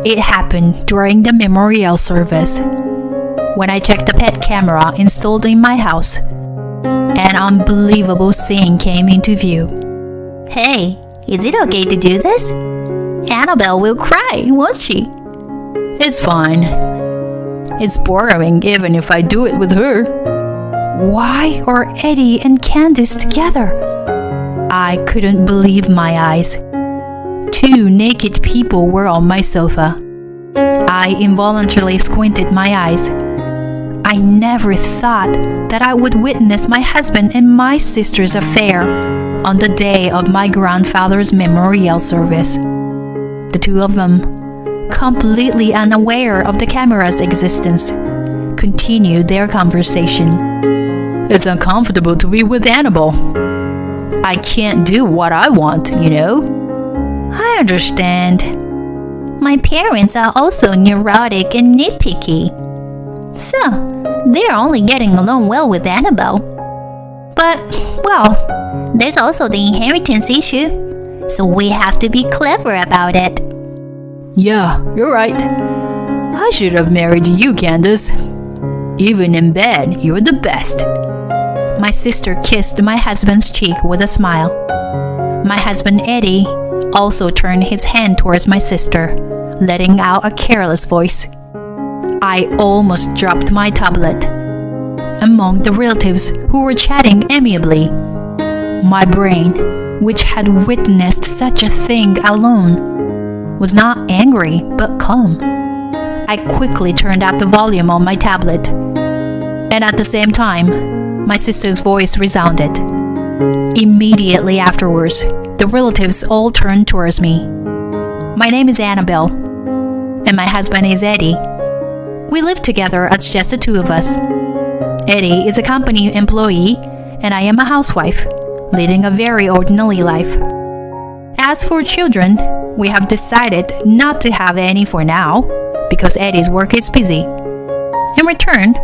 It happened during the memorial service. When I checked the pet camera installed in my house, an unbelievable scene came into view. Hey, is it okay to do this? Annabelle will cry, won't she? It's fine. It's boring even if I do it with her. Why are Eddie and Candace together? I couldn't believe my eyes. Two naked people were on my sofa. I involuntarily squinted my eyes. I never thought that I would witness my husband and my sister's affair on the day of my grandfather's memorial service. The two of them, completely unaware of the camera's existence, continued their conversation. It's uncomfortable to be with Annabelle. I can't do what I want, you know? I understand. My parents are also neurotic and nitpicky. So, they're only getting along well with Annabelle. But, well, there's also the inheritance issue. So we have to be clever about it. Yeah, you're right. I should have married you, Candace. Even in bed, you're the best. My sister kissed my husband's cheek with a smile. My husband, Eddie, also turned his hand towards my sister, letting out a careless voice. I almost dropped my tablet. Among the relatives who were chatting amiably, my brain, which had witnessed such a thing alone, was not angry but calm. I quickly turned up the volume on my tablet, and at the same time, my sister's voice resounded. Immediately afterwards, the relatives all turned towards me. My name is Annabelle, and my husband is Eddie. We live together as just the two of us. Eddie is a company employee, and I am a housewife, leading a very ordinary life. As for children, we have decided not to have any for now, because Eddie's work is busy. In return,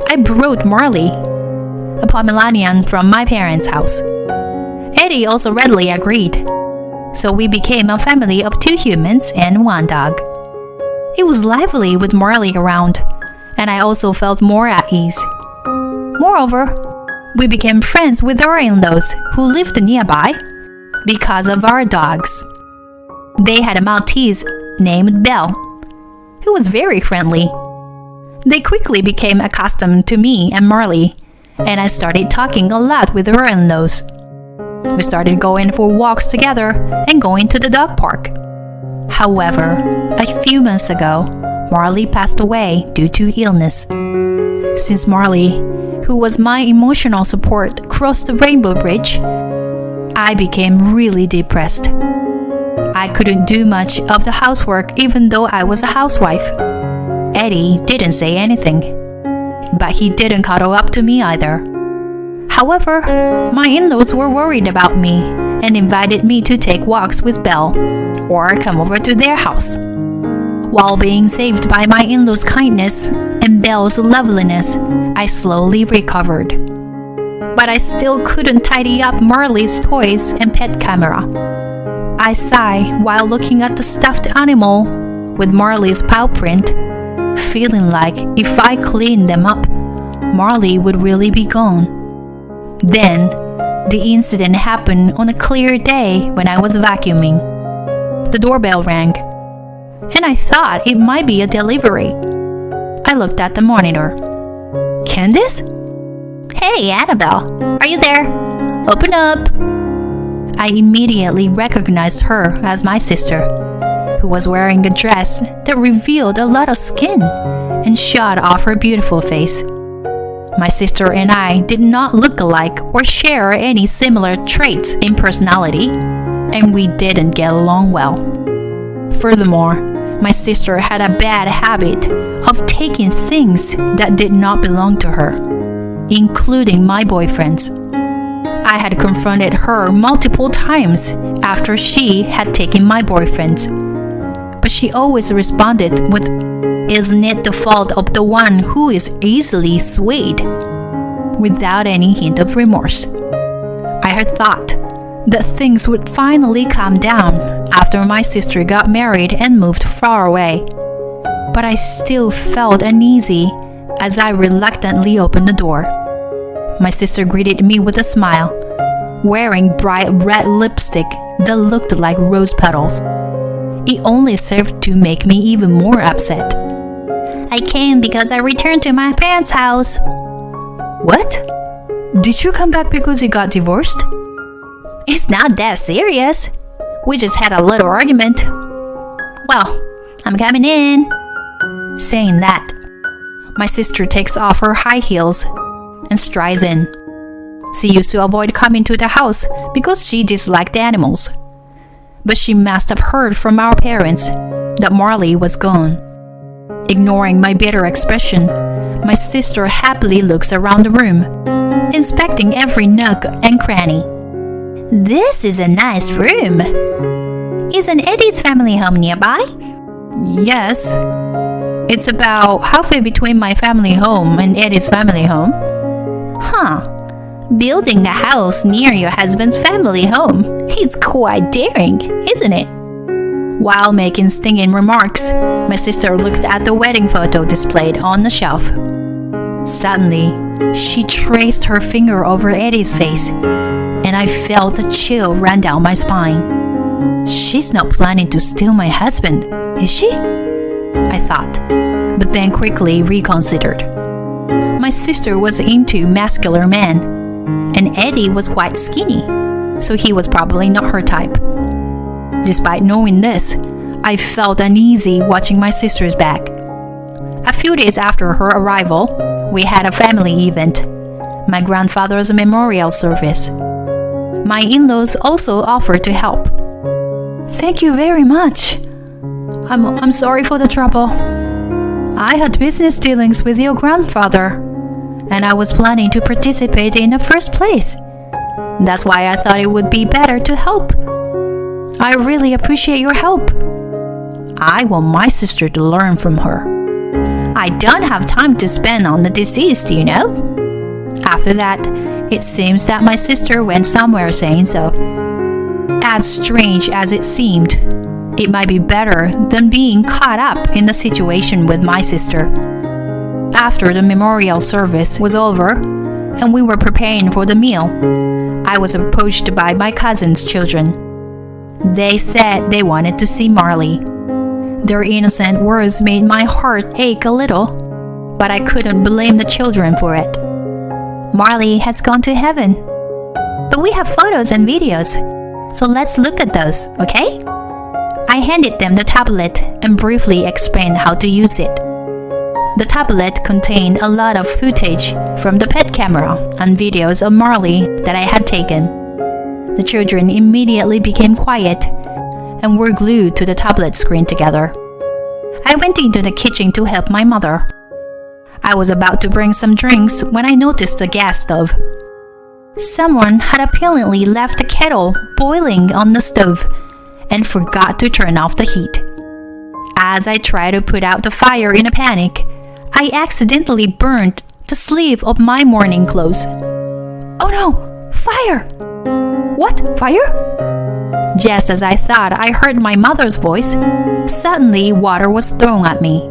I brought Marley, a Pomeranian from my parents' house. Eddie also readily agreed, so we became a family of 2 humans and 1 dog. It was lively with Marley around, and I also felt more at ease. Moreover, we became friends with our in-laws who lived nearby because of our dogs. They had a Maltese named Belle, who was very friendly. They quickly became accustomed to me and Marley, and I started talking a lot with our in-laws. We started going for walks together and going to the dog park. However, a few months ago, Marley passed away due to illness. Since Marley, who was my emotional support, crossed the Rainbow Bridge, I became really depressed. I couldn't do much of the housework even though I was a housewife. Eddie didn't say anything, but he didn't cuddle up to me either. However, my in-laws were worried about me and invited me to take walks with Belle or come over to their house. While being saved by my in-laws' kindness and Belle's loveliness, I slowly recovered. But I still couldn't tidy up Marley's toys and pet camera. I sigh while looking at the stuffed animal with Marley's paw print, feeling like if I cleaned them up, Marley would really be gone. Then, the incident happened on a clear day when I was vacuuming. The doorbell rang, and I thought it might be a delivery. I looked at the monitor. Candace? Hey, Annabelle, are you there? Open up. I immediately recognized her as my sister, who was wearing a dress that revealed a lot of skin and showed off her beautiful face. My sister and I did not look alike or share any similar traits in personality, and we didn't get along well. Furthermore, my sister had a bad habit of taking things that did not belong to her, including my boyfriends. I had confronted her multiple times after she had taken my boyfriends, but she always responded with, "Isn't it the fault of the one who is easily swayed?" without any hint of remorse. I had thought that things would finally calm down after my sister got married and moved far away. But I still felt uneasy as I reluctantly opened the door. My sister greeted me with a smile, wearing bright red lipstick that looked like rose petals. It only served to make me even more upset. I came because I returned to my parents' house. What? Did you come back because you got divorced? It's not that serious. We just had a little argument. Well, I'm coming in. Saying that, my sister takes off her high heels and strides in. She used to avoid coming to the house because she disliked animals. But she must have heard from our parents that Marley was gone. Ignoring my bitter expression, my sister happily looks around the room, inspecting every nook and cranny. This is a nice room. Isn't Eddie's family home nearby? Yes. It's about halfway between my family home and Eddie's family home. Huh. Building a house near your husband's family home. It's quite daring, isn't it? While making stinging remarks, my sister looked at the wedding photo displayed on the shelf. Suddenly, she traced her finger over Eddie's face, and I felt a chill run down my spine. She's not planning to steal my husband, is she? I thought, but then quickly reconsidered. My sister was into muscular men, and Eddie was quite skinny, so he was probably not her type. Despite knowing this, I felt uneasy watching my sister's back. A few days after her arrival, we had a family event, my grandfather's memorial service. My in-laws also offered to help. Thank you very much. I'm sorry for the trouble. I had business dealings with your grandfather, and I was planning to participate in the first place. That's why I thought it would be better to help. I really appreciate your help. I want my sister to learn from her. I don't have time to spend on the deceased, you know. After that, it seems that my sister went somewhere saying so. As strange as it seemed, it might be better than being caught up in the situation with my sister. After the memorial service was over and we were preparing for the meal, I was approached by my cousin's children. They said they wanted to see Marley. Their innocent words made my heart ache a little, but I couldn't blame the children for it. Marley has gone to heaven. But we have photos and videos, so let's look at those, okay? I handed them the tablet and briefly explained how to use it. The tablet contained a lot of footage from the pet camera and videos of Marley that I had taken. The children immediately became quiet and were glued to the tablet screen together. I went into the kitchen to help my mother. I was about to bring some drinks when I noticed the gas stove. Someone had apparently left the kettle boiling on the stove and forgot to turn off the heat. As I tried to put out the fire in a panic, I accidentally burned the sleeve of my morning clothes. Oh no! Fire! What? Fire? Just as I thought I heard my mother's voice, suddenly water was thrown at me.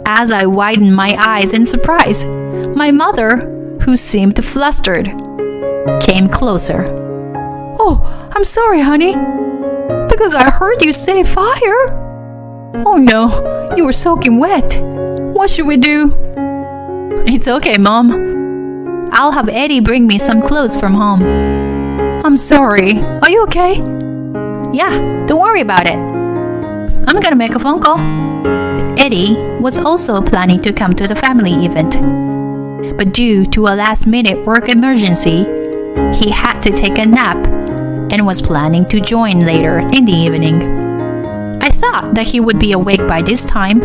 As I widened my eyes in surprise, my mother, who seemed flustered, came closer. Oh, I'm sorry, honey. Because I heard you say fire. Oh no, you were soaking wet. What should we do? It's okay, Mom. I'll have Eddie bring me some clothes from home. I'm sorry. Are you okay? Yeah, don't worry about it. I'm gonna make a phone call. Eddie was also planning to come to the family event, but due to a last-minute work emergency, he had to take a nap and was planning to join later in the evening. I thought that he would be awake by this time,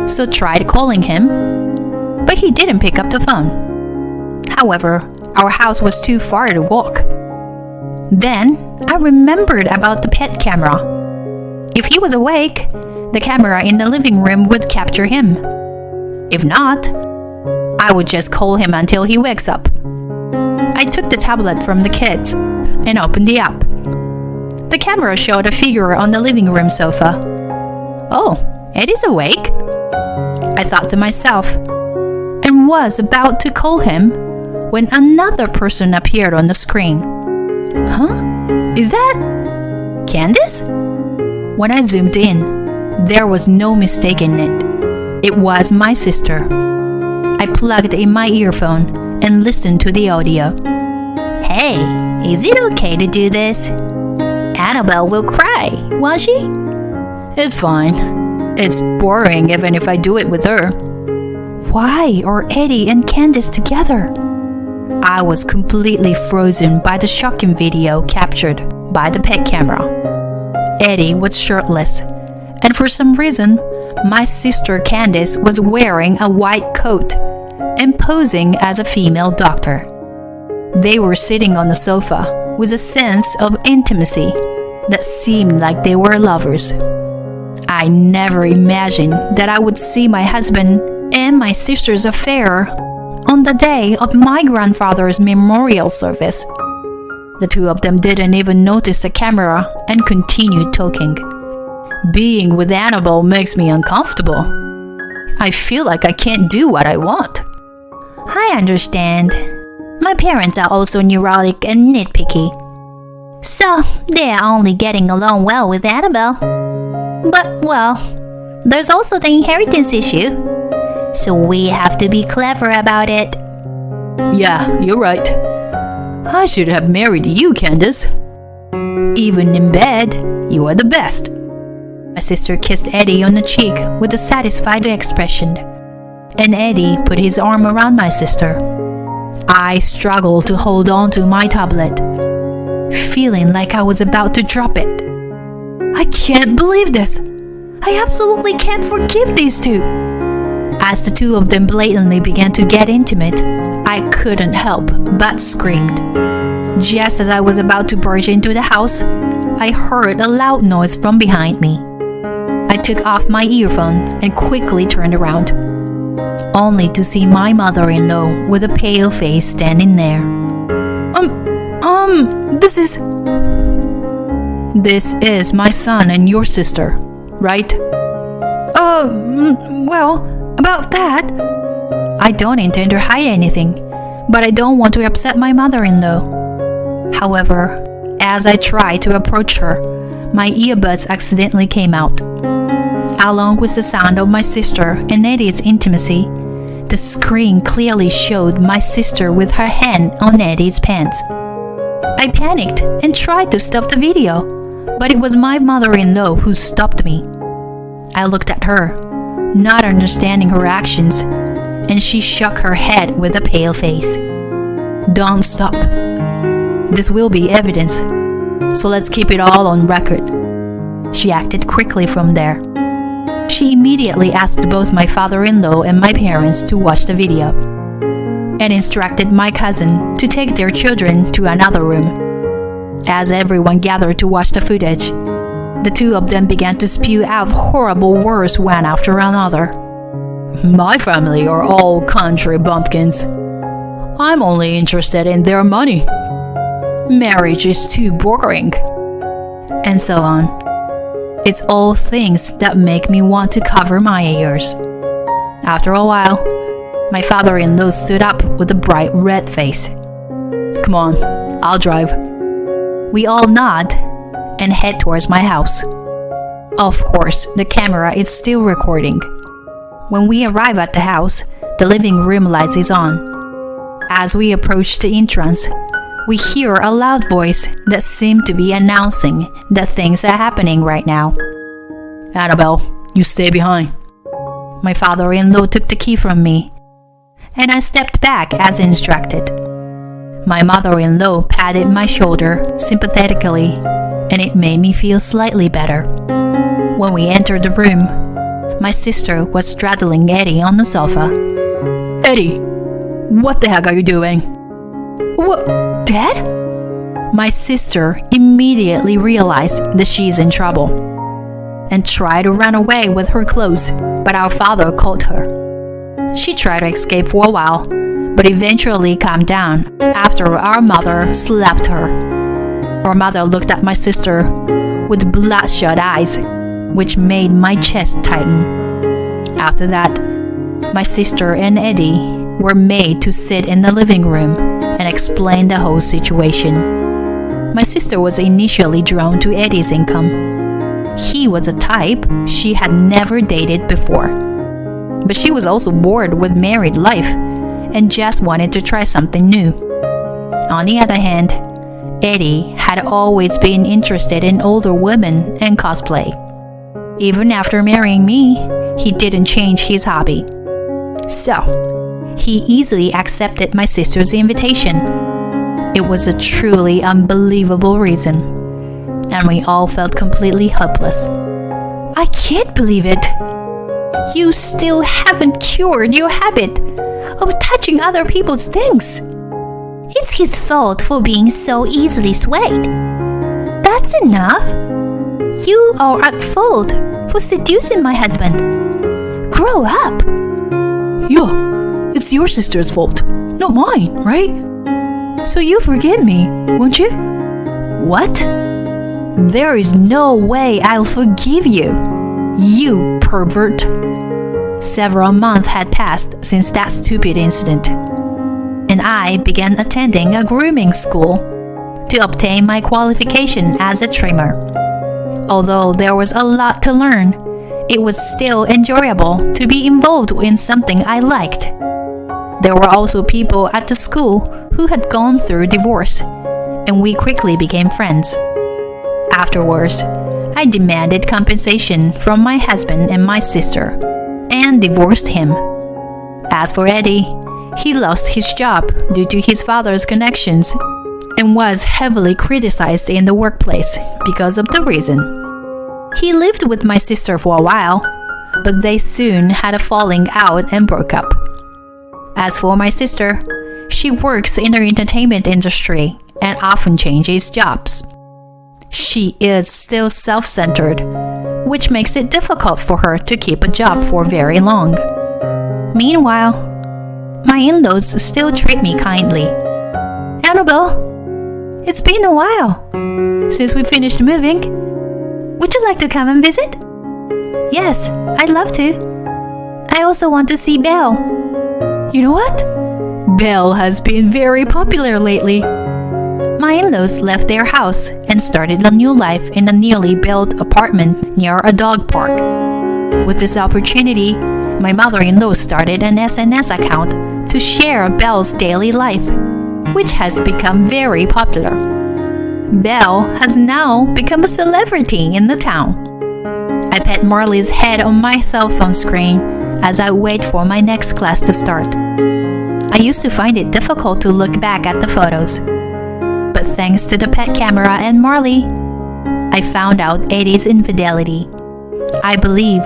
so tried calling him, but he didn't pick up the phone. However, our house was too far to walk. Then I remembered about the pet camera. If he was awake, the camera in the living room would capture him. If not, I would just call him until he wakes up. I took the tablet from the kids and opened the app. The camera showed a figure on the living room sofa. Oh, Eddie's awake? I thought to myself, and was about to call him when another person appeared on the screen. Huh? Is that Candace? When I zoomed in, there was no mistaking it. It was my sister. I plugged in my earphone and listened to the audio. Hey, is it okay to do this? Annabelle will cry, won't she? It's fine. It's boring even if I do it with her. Why are Eddie and Candace together? I was completely frozen by the shocking video captured by the pet camera. Eddie was shirtless, and for some reason, my sister Candace was wearing a white coat and posing as a female doctor. They were sitting on the sofa with a sense of intimacy that seemed like they were lovers. I never imagined that I would see my husband and my sister's affair on the day of my grandfather's memorial service. The two of them didn't even notice the camera and continued talking. Being with Annabelle makes me uncomfortable. I feel like I can't do what I want. I understand. My parents are also neurotic and nitpicky. So, they are only getting along well with Annabelle. But, well, there's also the inheritance issue. So we have to be clever about it. Yeah, you're right. I should have married you, Candace. Even in bed, you are the best. My sister kissed Eddie on the cheek with a satisfied expression, and Eddie put his arm around my sister. I struggled to hold on to my tablet, feeling like I was about to drop it. I can't believe this. I absolutely can't forgive these two. As the two of them blatantly began to get intimate, I couldn't help but screamed. Just as I was about to barge into the house, I heard a loud noise from behind me. I took off my earphones and quickly turned around, only to see my mother-in-law with a pale face standing there. This is my son and your sister, right? Well, about that, I don't intend to hide anything, but I don't want to upset my mother-in-law. However, as I tried to approach her, my earbuds accidentally came out. Along with the sound of my sister and Eddie's intimacy, the screen clearly showed my sister with her hand on Eddie's pants. I panicked and tried to stop the video, but it was my mother-in-law who stopped me. I looked at her, not understanding her actions, and she shook her head with a pale face. Don't stop. This will be evidence, so let's keep it all on record. She acted quickly from there. She immediately asked both my father-in-law and my parents to watch the video, and instructed my cousin to take their children to another room. As everyone gathered to watch the footage, the two of them began to spew out horrible words one after another. My family are all country bumpkins. I'm only interested in their money. Marriage is too boring. And so on. It's all things that make me want to cover my ears. After a while, my father-in-law stood up with a bright red face. Come on, I'll drive. We all nod and head towards my house. Of course, the camera is still recording. When we arrive at the house, the living room lights is on. As we approach the entrance, we hear a loud voice that seemed to be announcing that things are happening right now. Annabelle, you stay behind. My father-in-law took the key from me, and I stepped back as instructed. My mother-in-law patted my shoulder sympathetically, and it made me feel slightly better. When we entered the room, my sister was straddling Eddie on the sofa. Eddie, what the heck are you doing? What, Dad? My sister immediately realized that she's in trouble and tried to run away with her clothes, but our father caught her. She tried to escape for a while, but eventually calmed down after our mother slapped her. Our mother looked at my sister with bloodshot eyes, which made my chest tighten. After that, my sister and Eddie were made to sit in the living room and explain the whole situation. My sister was initially drawn to Eddie's income. He was a type she had never dated before. But she was also bored with married life and just wanted to try something new. On the other hand, Eddie had always been interested in older women and cosplay. Even after marrying me, he didn't change his hobby. So, he easily accepted my sister's invitation. It was a truly unbelievable reason, and we all felt completely helpless. I can't believe it! You still haven't cured your habit of touching other people's things. It's his fault for being so easily swayed. That's enough. You are at fault for seducing my husband. Grow up. Yeah, it's your sister's fault, not mine, right? So you forgive me, won't you? What? There is no way I'll forgive you, you pervert. Several months had passed since that stupid incident, and I began attending a grooming school to obtain my qualification as a trimmer. Although there was a lot to learn, it was still enjoyable to be involved in something I liked. There were also people at the school who had gone through divorce, and we quickly became friends. Afterwards, I demanded compensation from my husband and my sister, and divorced him. As for Eddie, he lost his job due to his father's connections and was heavily criticized in the workplace because of the reason. He lived with my sister for a while, but they soon had a falling out and broke up. As for my sister, she works in the entertainment industry and often changes jobs. She is still self-centered, which makes it difficult for her to keep a job for very long. Meanwhile, my in-laws still treat me kindly. Annabelle, it's been a while since we finished moving. Would you like to come and visit? Yes, I'd love to. I also want to see Belle. You know what? Belle has been very popular lately. My in-laws left their house and started a new life in a newly built apartment near a dog park. With this opportunity, my mother-in-law started an SNS account to share Belle's daily life, which has become very popular. Belle has now become a celebrity in the town. I pet Marley's head on my cell phone screen as I wait for my next class to start. I used to find it difficult to look back at the photos, but thanks to the pet camera and Marley, I found out Eddie's infidelity. I believe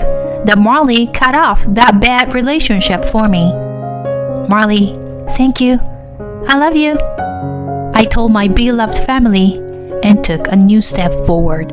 that Marley cut off that bad relationship for me. Marley, thank you. I love you. I told my beloved family and took a new step forward.